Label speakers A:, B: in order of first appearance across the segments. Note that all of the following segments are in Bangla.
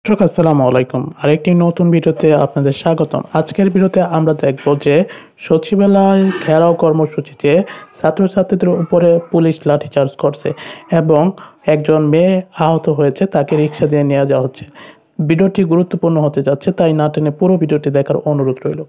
A: দর্শক আসসালামু আলাইকুম, আরেকটি নতুন ভিডিওতে আপনাদের স্বাগতম। আজকের ভিডিওতে আমরা দেখব যে সচিবালয় ঘেরাও কর্মসূচিতে ছাত্রছাত্রীদের উপরে পুলিশ লাঠিচার্জ করছে এবং একজন মেয়ে আহত হয়েছে, তাকে রিক্সা দিয়ে নিয়ে যাওয়া হচ্ছে। ভিডিওটি গুরুত্বপূর্ণ হতে যাচ্ছে, তাই না টেনে পুরো ভিডিওটি দেখার অনুরোধ রইল।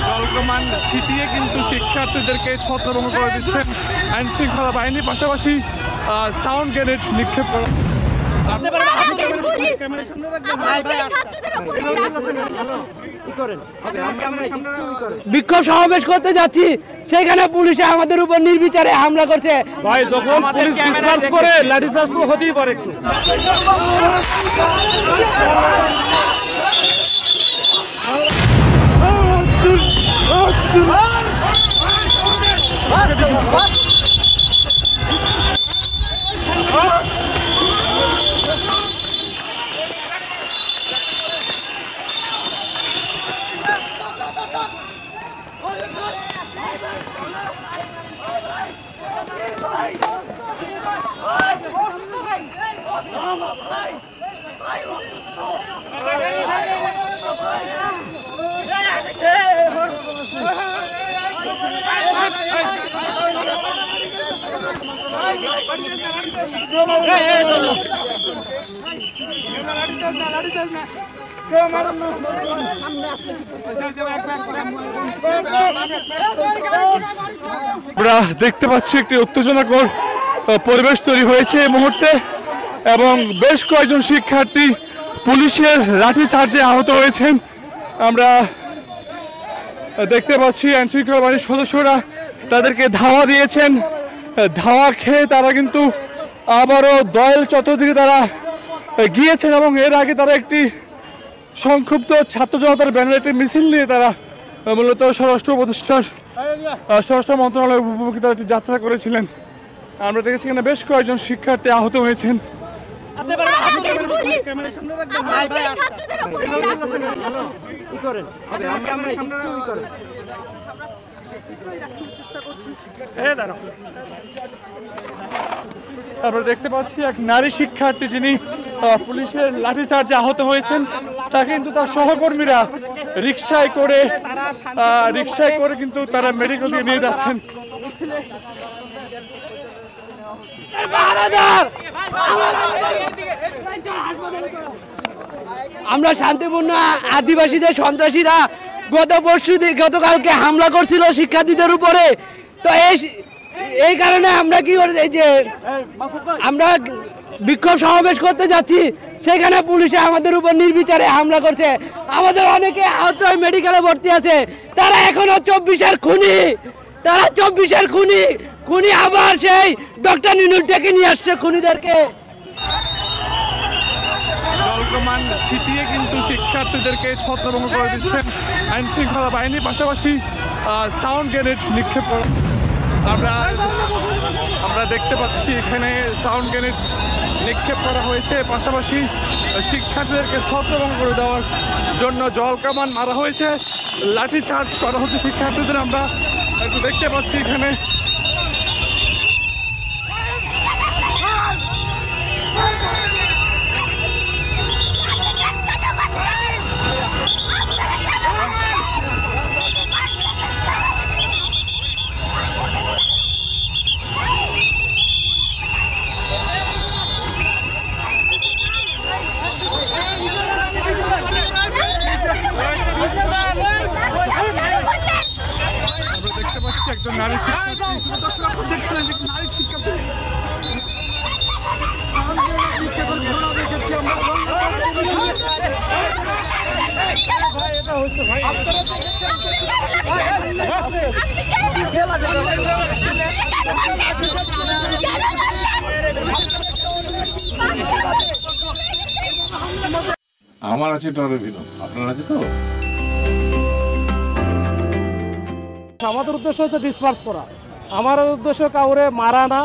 B: জলকামান ছিটিয়ে কিন্তু শিক্ষার্থীদেরকে ছত্রভঙ্গ করে দিচ্ছেন আইন শৃঙ্খলা বাহিনী, পাশাপাশি সাউন্ড গ্রেনেড নিক্ষেপ করা।
C: বিক্ষোভ সমাবেশ করতে যাচ্ছি, সেখানে পুলিশে আমাদের উপর নির্বিচারে হামলা করছে।
B: ভাই, যখন পুলিশ ডিসচার্জ করে লাঠিচার্জ তো হতেই পারে একটু। আমরা দেখতে পাচ্ছি একটি উত্তেজনাকর পরিবেশ তৈরি হয়েছে এই মুহূর্তে, এবং বেশ কয়েকজন শিক্ষার্থী পুলিশের লাঠিচার্জে আহত হয়েছেন। আমরা দেখতে পাচ্ছি আইন শৃঙ্খলা বাহিনীর সদস্যরা তাদেরকে ধাওয়া দিয়েছেন। ধাওয়া খেয়ে তারা কিন্তু আবারও দয়াল চত্বর দিকে তারা গিয়েছেন, এবং এর আগে তারা একটি সংক্ষুব্ধ ছাত্র জনতার ব্যানারে একটি মিছিল নিয়ে তারা মূলত স্বরাষ্ট্র মন্ত্রণালয়ের উপমুখী তারা একটি যাত্রা করেছিলেন। আমরা দেখেছি এখানে বেশ কয়েকজন শিক্ষার্থী আহত হয়েছেন। আমরা দেখতে পাচ্ছি এক নারী শিক্ষার্থী যিনি পুলিশের লাঠিচার্জে আহত হয়েছেন, তাকে কিন্তু তার সহকর্মীরা রিক্সায় করে কিন্তু তারা মেডিকেল দিয়ে নিয়ে যাচ্ছেন।
C: আমরা শান্তিপূর্ণ আদিবাসীদের সন্ত্রাসীরা গতকালকে হামলা করছিল শিক্ষার্থীদের উপরে। তো এই কারণে আমরা কি করে, এই যে আমরা বিক্ষোভ সমাবেশ করতে যাচ্ছি, সেখানে পুলিশে আমাদের উপর নির্বিচারে হামলা করছে। আমাদের অনেকে আহত হয়ে মেডিকেলে ভর্তি আছে। তারা এখনো 24-এর খুনি আবার সেই ডক্টর নিনুর ডেকে নিয়ে আসছে খুনিদেরকে।
B: জলকামান ছিটিয়ে কিন্তু শিক্ষার্থীদেরকে ছত্রভঙ্গ করে দিচ্ছেন আইন শৃঙ্খলা বাহিনী, পাশাপাশি সাউন্ড গ্রেনেড নিক্ষেপ করা। আমরা দেখতে পাচ্ছি এখানে সাউন্ড গ্রেনেড নিক্ষেপ করা হয়েছে, পাশাপাশি শিক্ষার্থীদেরকে ছত্রভঙ্গ করে দেওয়ার জন্য জলকামান মারা হয়েছে, লাঠিচার্জ করা হচ্ছে শিক্ষার্থীদের। আমরা একটু দেখতে পাচ্ছি এখানে একজন নারী শিক্ষার্থী
D: আমার আছে টর্নেডো, আপনার আছে তো?
E: আমাদের উদ্দেশ্য হচ্ছে ডিসপার্স করা। আমার উদ্দেশ্য কাউরে মারা না,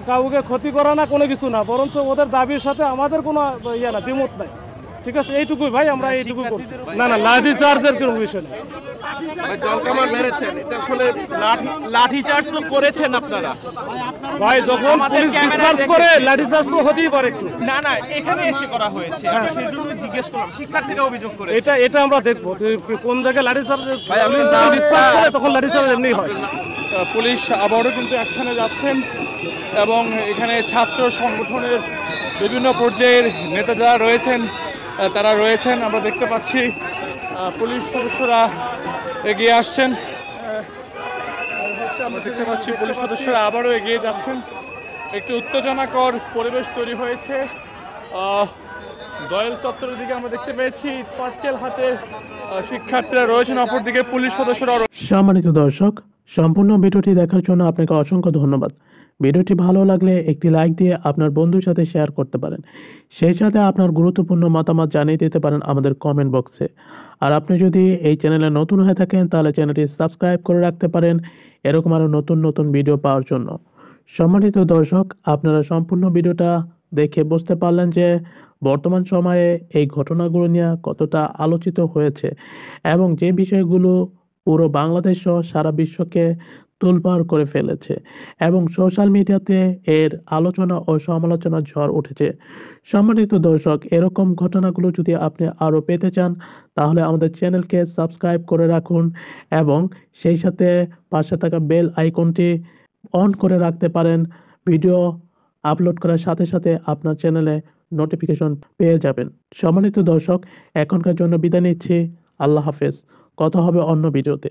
E: কাউকে ক্ষতি করা না, কোনো কিছু না, বরঞ্চ ওদের দাবির সাথে আমাদের কোনো ইয়ে না, দ্বিমত নাই। ঠিক আছে, এইটুকুই ভাই, আমরা এইটুকু করছি। না না, লাঠি চার্জের কোনো বিষয় নেই।
F: জলকামান মেরেছেন, এটা আসলে লাঠি চার্জ তো করেছেন আপনারা
E: ভাই, যখন পুলিশ ডিসচার্জ করে লাঠি চার্জ তো হতেই পারে একটু।
F: না না, এখানে এসে করা হয়েছে, সেই জন্য জিজ্ঞেস করলাম। শিক্ষার্থীরা অভিযোগ করে
E: এটা আমরা দেখবো কোন জায়গায় লাঠি চার্জ ডিসচার্জ করে, তখন লাঠি চার্জ এমনি হয়।
B: পুলিশ আবারও কিন্তু অ্যাকশনে যাচ্ছেন এবং এখানে ছাত্র সংগঠনের বিভিন্ন পর্যায়ের নেতা যারা রয়েছেন তারা রয়েছেন, আমরা দেখতে পাচ্ছি পুলিশ সদস্যরা এগিয়ে আসছেন। আমরা দেখতে পাচ্ছি পুলিশ সদস্যরা আবারও এগিয়ে যাচ্ছেন। একটি উত্তেজনাকর পরিবেশ তৈরি হয়েছে দয়াল চত্বরের দিকে। আমরা দেখতে পেয়েছি পাটকেল হাতে শিক্ষার্থীরা রয়েছেন, অপরদিকে পুলিশ সদস্যরা।
A: সম্মানিত দর্শক, সম্পূর্ণ ভিডিওটি দেখার জন্য আপনাকে অসংখ্য ধন্যবাদ। ভিডিওটি ভালো লাগলে একটি লাইক দিয়ে আপনার বন্ধুর সাথে শেয়ার করতে পারেন। সেই সাথে আপনার গুরুত্বপূর্ণ মতামত জানিয়ে দিতে পারেন আমাদের কমেন্ট বক্সে। আর আপনি যদি এই চ্যানেলে নতুন হয়ে থাকেন তাহলে চ্যানেলটি সাবস্ক্রাইব করে রাখতে পারেন এরকম আরও নতুন নতুন ভিডিও পাওয়ার জন্য। সম্মানিত দর্শক, আপনারা সম্পূর্ণ ভিডিওটা দেখে বুঝতে পারলেন যে বর্তমান সময়ে এই ঘটনাগুলো নিয়ে কতটা আলোচিত হয়েছে এবং যে বিষয়গুলো পুরো বাংলাদেশ সহ সারা বিশ্বকে তোলপাড় করে ফেলেছে এবং সোশ্যাল মিডিয়াতে এর আলোচনা ও সমালোচনার ঝড় উঠেছে। সম্মানিত দর্শক, এরকম ঘটনাগুলো যদি আপনি আরও পেতে চান তাহলে আমাদের চ্যানেলকে সাবস্ক্রাইব করে রাখুন এবং সেই সাথে পাশে থাকা বেল আইকনটি অন করে রাখতে পারেন। ভিডিও আপলোড করার সাথে সাথে আপনার চ্যানেলে নোটিফিকেশন পেয়ে যাবেন। সম্মানিত দর্শক, এখনকার জন্য বিদায় নিচ্ছি। আল্লাহ হাফেজ। কথা হবে অন্য ভিডিওতে।